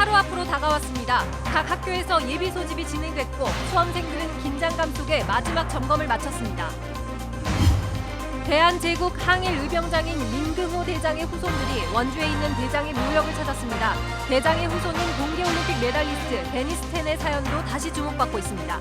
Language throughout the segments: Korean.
하루 앞으로 다가왔습니다. 각 학교에서 예비 소집이 진행됐고 수험생들은 긴장감 속에 마지막 점검을 마쳤습니다. 대한제국 항일 의병장인 민금호 대장의 후손들이 원주에 있는 대장의 묘역을 찾았습니다. 대장의 후손인 동계올림픽 메달리스트 데니스 텐의 사연도 다시 주목받고 있습니다.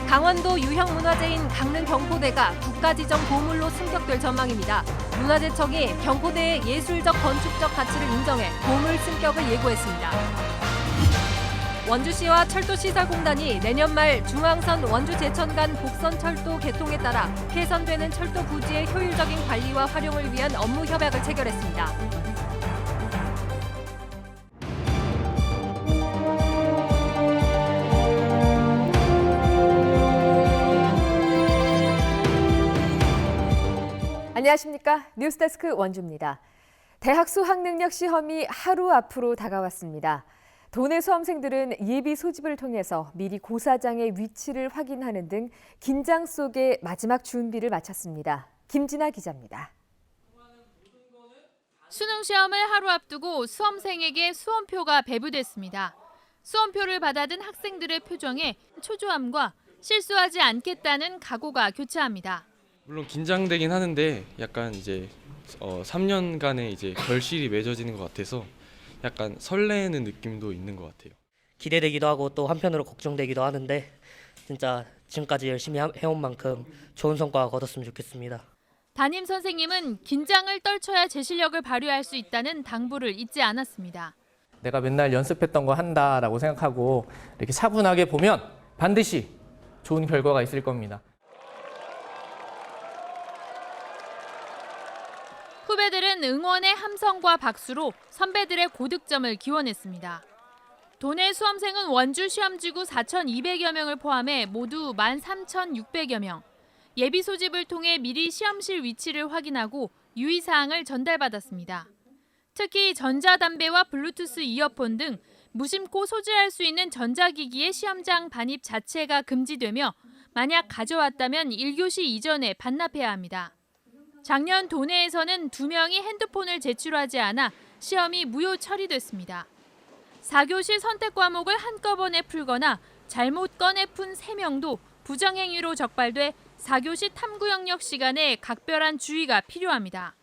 강원도 유형 문화재인 강릉 경포대가 국가지정 보물로 승격될 전망입니다. 문화재청이 경포대의 예술적 건축적 가치를 인정해 보물 승격을 예고했습니다. 원주시와 철도시설공단이 내년 말 중앙선 원주 제천 간 복선 철도 개통에 따라 폐선되는 철도 부지의 효율적인 관리와 활용을 위한 업무 협약을 체결했습니다. 안녕하십니까. 뉴스데스크 원주입니다. 대학 수학능력 시험이 하루 앞으로 다가왔습니다. 도내 수험생들은 예비 소집을 통해서 미리 고사장의 위치를 확인하는 등 긴장 속에 마지막 준비를 마쳤습니다. 김진아 기자입니다. 수능 시험을 하루 앞두고 수험생에게 수험표가 배부됐습니다. 수험표를 받아든 학생들의 표정에 초조함과 실수하지 않겠다는 각오가 교차합니다. 물론 긴장되긴 하는데 약간 이제 3년간의 이제 결실이 맺어지는 것 같아서 약간 설레는 느낌도 있는 것 같아요. 기대되기도 하고 또 한편으로 걱정되기도 하는데 진짜 지금까지 열심히 해온 만큼 좋은 성과 거뒀으면 좋겠습니다. 담임 선생님은 긴장을 떨쳐야 제 실력을 발휘할 수 있다는 당부를 잊지 않았습니다. 내가 맨날 연습했던 거 한다라고 생각하고 이렇게 차분하게 보면 반드시 좋은 결과가 있을 겁니다. 후배들은 응원의 함성과 박수로 선배들의 고득점을 기원했습니다. 도내 수험생은 원주 시험지구 4,200여 명을 포함해 모두 13,600여 명. 예비 소집을 통해 미리 시험실 위치를 확인하고 유의사항을 전달받았습니다. 특히 전자담배와 블루투스 이어폰 등 무심코 소지할 수 있는 전자기기의 시험장 반입 자체가 금지되며 만약 가져왔다면 1교시 이전에 반납해야 합니다. 작년 도내에서는 2명이 핸드폰을 제출하지 않아 시험이 무효 처리됐습니다. 4교시 선택 과목을 한꺼번에 풀거나 잘못 꺼내 푼 3명도 부정행위로 적발돼 4교시 탐구 영역 시간에 각별한 주의가 필요합니다.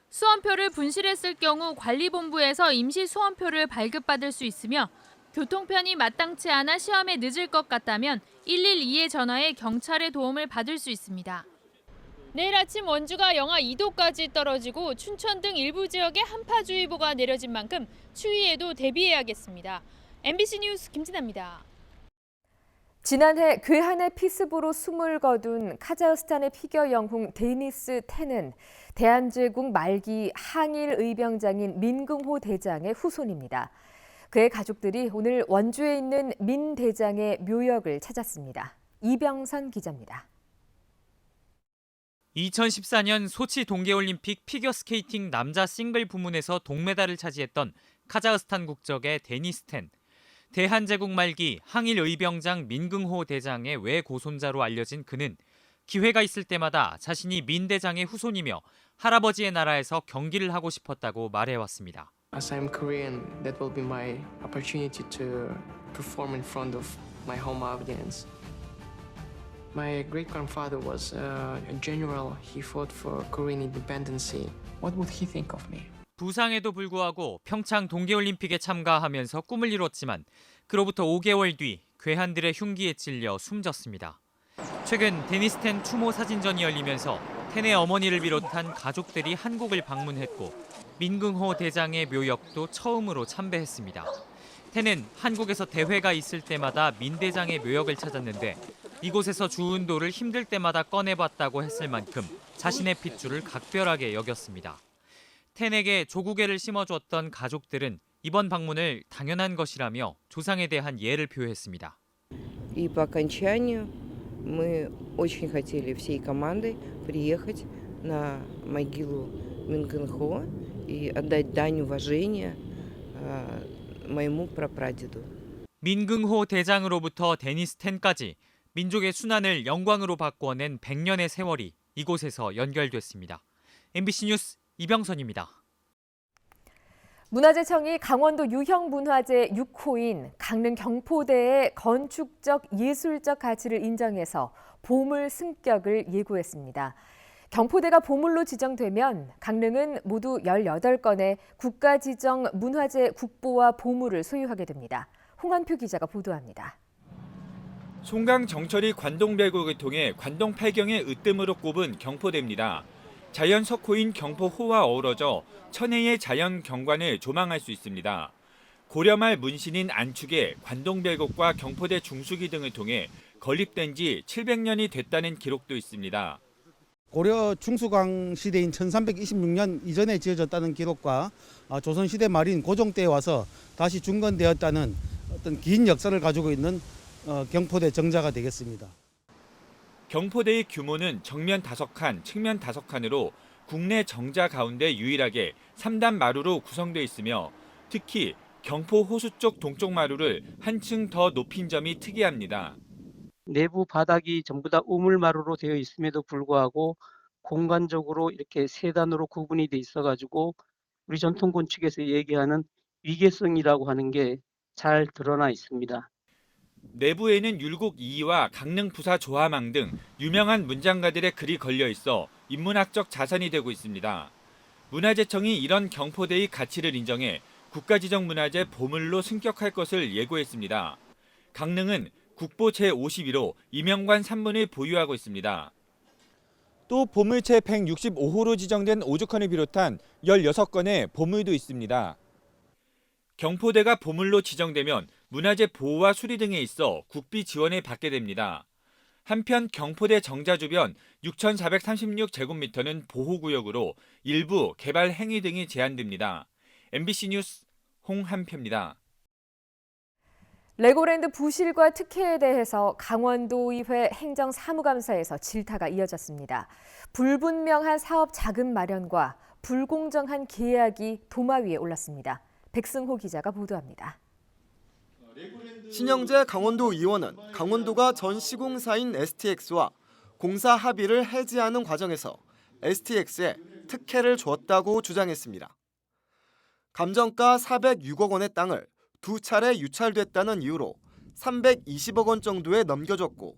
수험표를 분실했을 경우 관리본부에서 임시 수험표를 발급받을 수 있으며 교통편이 마땅치 않아 시험에 늦을 것 같다면 112에 전화해 경찰의 도움을 받을 수 있습니다. 내일 아침 원주가 영하 2도까지 떨어지고 춘천 등 일부 지역에 한파주의보가 내려진 만큼 추위에도 대비해야겠습니다. MBC 뉴스 김진아입니다. 지난해 괴한의 피습으로 숨을 거둔 카자흐스탄의 피겨 영웅 데니스 텐은 대한제국 말기 항일 의병장인 민금호 대장의 후손입니다. 그의 가족들이 오늘 원주에 있는 민 대장의 묘역을 찾았습니다. 이병선 기자입니다. 2014년 소치 동계올림픽 피겨스케이팅 남자 싱글 부문에서 동메달을 차지했던 카자흐스탄 국적의 데니스 텐. 대한제국 말기 항일 의병장 민금호 대장의 외고손자로 알려진 그는 기회가 있을 때마다 자신이 민 대장의 후손이며 할아버지의 나라에서 경기를 하고 싶었다고 말해왔습니다. As I'm Korean, that will be my opportunity to perform in front of my home audience. My great-grandfather was a general. He fought for Korean independence. What would he think of me? 부상에도 불구하고 평창 동계올림픽에 참가하면서 꿈을 이뤘지만 그로부터 5개월 뒤 괴한들의 흉기에 찔려 숨졌습니다. 최근 데니스 텐 추모 사진전이 열리면서 텐의 어머니를 비롯한 가족들이 한국을 방문했고 민금호 대장의 묘역도 처음으로 참배했습니다. 텐은 한국에서 대회가 있을 때마다 민 대장의 묘역을 찾았는데 이곳에서 주운도를 힘들 때마다 꺼내봤다고 했을 만큼 자신의 핏줄을 각별하게 여겼습니다. 텐에게 조국애를 심어주었던 가족들은 이번 방문을 당연한 것이라며 조상에 대한 예를 표했습니다. И по окончанию мы очень хотели всей командой приехать на могилу Мингенхо и отдать дань уважения моему прапрадеду. 민금호 대장으로부터 데니스 텐까지 민족의 순환을 영광으로 바꾸어낸 100년의 세월이 이곳에서 연결됐습니다. MBC 뉴스 이병선입니다. 문화재청이 강원도 유형문화재 6호인 강릉 경포대의 건축적 예술적 가치를 인정해서 보물 승격을 예고했습니다. 경포대가 보물로 지정되면 강릉은 모두 18건의 국가지정 문화재 국보와 보물을 소유하게 됩니다. 홍한표 기자가 보도합니다. 송강 정철이 관동별곡을 통해 관동 8경의 으뜸으로 꼽은 경포대입니다. 자연 석호인 경포호와 어우러져 천혜의 자연 경관을 조망할 수 있습니다. 고려말 문신인 안축에 관동별곡과 경포대 중수기 등을 통해 건립된 지 700년이 됐다는 기록도 있습니다. 고려 중수광 시대인 1326년 이전에 지어졌다는 기록과 조선시대 말인 고종때에 와서 다시 중건되었다는 어떤 긴 역사를 가지고 있는 경포대 정자가 되겠습니다. 경포대의 규모는 정면 5칸, 측면 5칸으로 국내 정자 가운데 유일하게 3단 마루로 구성되어 있으며 특히 경포 호수 쪽 동쪽 마루를 한층 더 높인 점이 특이합니다. 내부 바닥이 전부 다 우물마루로 되어 있음에도 불구하고 공간적으로 이렇게 3단으로 구분이 돼 있어가지고 우리 전통 건축에서 얘기하는 위계성이라고 하는 게 잘 드러나 있습니다. 내부에는 율곡 이이와 강릉 부사 조화망 등 유명한 문장가들의 글이 걸려 있어 인문학적 자산이 되고 있습니다. 문화재청이 이런 경포대의 가치를 인정해 국가지정문화재 보물로 승격할 것을 예고했습니다. 강릉은 국보 제51호 이명관 산문을 보유하고 있습니다. 또 보물체 165호로 지정된 오죽헌을 비롯한 16건의 보물도 있습니다. 경포대가 보물로 지정되면 문화재 보호와 수리 등에 있어 국비 지원을 받게 됩니다. 한편 경포대 정자 주변 6,436제곱미터는 보호구역으로 일부 개발 행위 등이 제한됩니다. MBC 뉴스 홍한표입니다. 레고랜드 부실과 특혜에 대해서 강원도의회 행정사무감사에서 질타가 이어졌습니다. 불분명한 사업 자금 마련과 불공정한 계약이 도마 위에 올랐습니다. 백승호 기자가 보도합니다. 신영재 강원도 의원은 강원도가 전 시공사인 STX와 공사 합의를 해지하는 과정에서 STX에 특혜를 줬다고 주장했습니다. 감정가 406억 원의 땅을 2차례 유찰됐다는 이유로 320억 원 정도에 넘겨줬고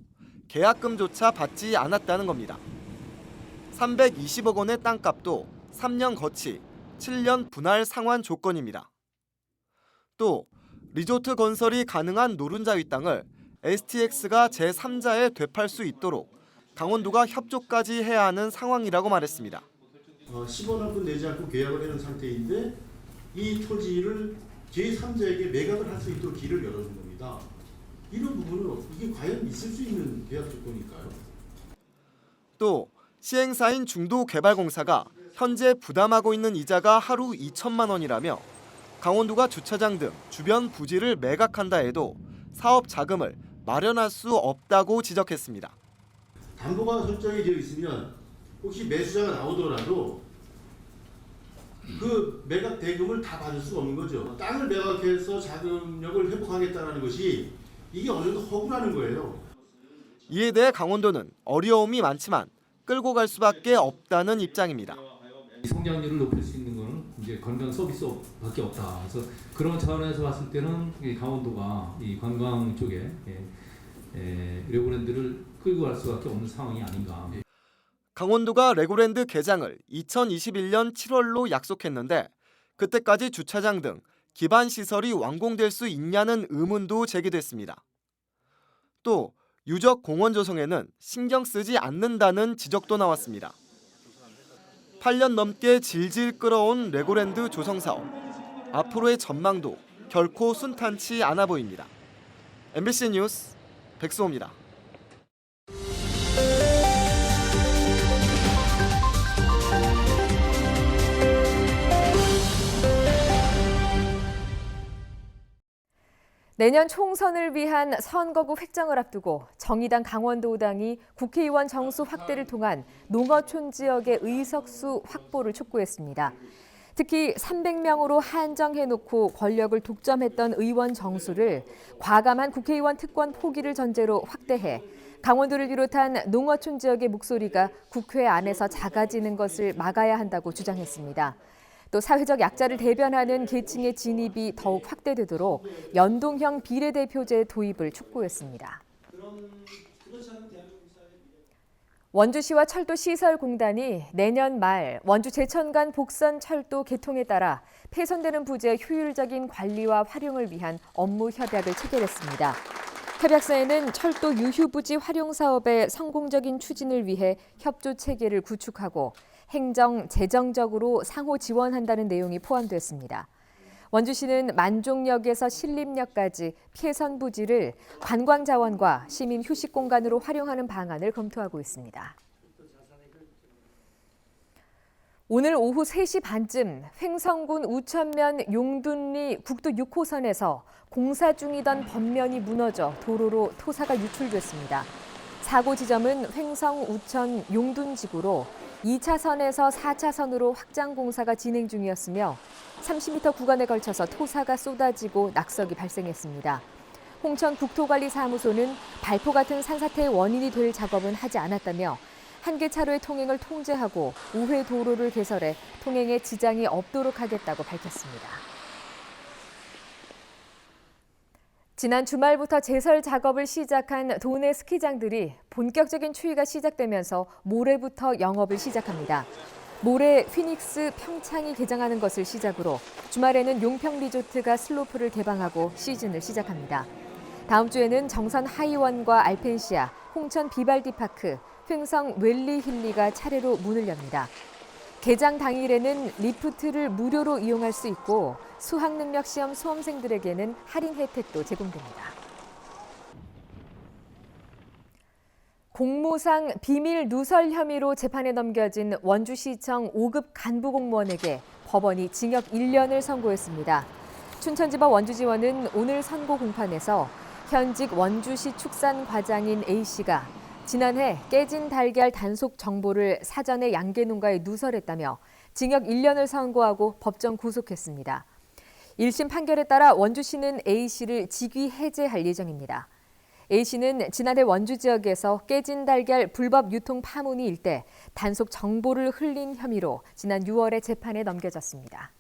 계약금조차 받지 않았다는 겁니다. 320억 원의 땅값도 3년 거치, 7년 분할 상환 조건입니다. 또 리조트 건설이 가능한 노른자 윗땅을 STX가 제3자에 되팔 수 있도록 강원도가 협조까지 해야 하는 상황이라고 말했습니다. 10원 한 푼 내지 않고 계약을 해놓은 상태인데 이 토지를 제3자에게 매각을 할 수 있도록 길을 열어준 겁니다. 이런 부분은 이게 과연 있을 수 있는 계약 조건일까요? 또 시행사인 중도개발공사가 현재 부담하고 있는 이자가 하루 2천만 원이라며 강원도가 주차장 등 주변 부지를 매각한다 해도 사업 자금을 마련할 수 없다고 지적했습니다. 담보가 설정이 되어 있으면 혹시 매수자가 나오더라도 그 매각 대금을 다 받을 수가 없는 거죠. 땅을 매각해서 자금력을 회복하겠다는 것이 이게 어느 정도 허구라는 거예요. 이에 대해 강원도는 어려움이 많지만 끌고 갈 수밖에 없다는 입장입니다. 성장률을 높일 수 있는 것은 이제 관광 서비스밖에 없다. 그래서 그런 차원에서 봤을 때는 강원도가 이 관광 쪽에 레고랜드를 끌고 갈 수밖에 없는 상황이 아닌가. 강원도가 레고랜드 개장을 2021년 7월로 약속했는데 그때까지 주차장 등 기반 시설이 완공될 수 있냐는 의문도 제기됐습니다. 또 유적 공원 조성에는 신경 쓰지 않는다는 지적도 나왔습니다. 8년 넘게 질질 끌어온 레고랜드 조성 사업. 앞으로의 전망도 결코 순탄치 않아 보입니다. MBC 뉴스 백수호입니다. 내년 총선을 위한 선거구 획정을 앞두고 정의당 강원도당이 국회의원 정수 확대를 통한 농어촌 지역의 의석수 확보를 촉구했습니다. 특히 300명으로 한정해놓고 권력을 독점했던 의원 정수를 과감한 국회의원 특권 포기를 전제로 확대해 강원도를 비롯한 농어촌 지역의 목소리가 국회 안에서 작아지는 것을 막아야 한다고 주장했습니다. 또 사회적 약자를 대변하는 계층의 진입이 더욱 확대되도록 연동형 비례대표제 도입을 촉구했습니다. 원주시와 철도시설공단이 내년 말 원주 제천간 복선 철도 개통에 따라 폐선되는 부지의 효율적인 관리와 활용을 위한 업무 협약을 체결했습니다. 협약서에는 철도 유휴 부지 활용 사업의 성공적인 추진을 위해 협조 체계를 구축하고 행정, 재정적으로 상호 지원한다는 내용이 포함됐습니다. 원주시는 만종역에서 신림역까지 폐선 부지를 관광 자원과 시민 휴식 공간으로 활용하는 방안을 검토하고 있습니다. 오늘 오후 3시 반쯤 횡성군 우천면 용둔리 국도 6호선에서 공사 중이던 범면이 무너져 도로로 토사가 유출됐습니다. 사고 지점은 횡성 우천 용둔지구로 2차선에서 4차선으로 확장 공사가 진행 중이었으며 30m 구간에 걸쳐서 토사가 쏟아지고 낙석이 발생했습니다. 홍천 국토관리사무소는 발포 같은 산사태의 원인이 될 작업은 하지 않았다며 한 개 차로의 통행을 통제하고 우회 도로를 개설해 통행에 지장이 없도록 하겠다고 밝혔습니다. 지난 주말부터 제설 작업을 시작한 도내 스키장들이 본격적인 추위가 시작되면서 모레부터 영업을 시작합니다. 모레 휘닉스 평창이 개장하는 것을 시작으로 주말에는 용평 리조트가 슬로프를 개방하고 시즌을 시작합니다. 다음 주에는 정선 하이원과 알펜시아, 홍천 비발디파크, 횡성 웰리 힐리가 차례로 문을 엽니다. 개장 당일에는 리프트를 무료로 이용할 수 있고 수학능력 시험 수험생들에게는 할인 혜택도 제공됩니다. 공무상 비밀 누설 혐의로 재판에 넘겨진 원주시청 5급 간부 공무원에게 법원이 징역 1년을 선고했습니다. 춘천지법 원주지원은 오늘 선고 공판에서 현직 원주시 축산과장인 A씨가 지난해 깨진 달걀 단속 정보를 사전에 양계농가에 누설했다며 징역 1년을 선고하고 법정 구속했습니다. 1심 판결에 따라 원주시는 A씨를 직위 해제할 예정입니다. A씨는 지난해 원주 지역에서 깨진 달걀 불법 유통 파문이 일대 단속 정보를 흘린 혐의로 지난 6월에 재판에 넘겨졌습니다.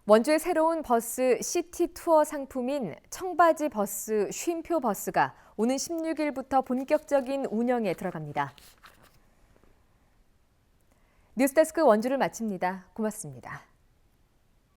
원주의 새로운 버스 시티 투어 상품인 청바지 버스 쉼표 버스가 오는 16일부터 본격적인 운영에 들어갑니다. 뉴스데스크 원주를 마칩니다. 고맙습니다.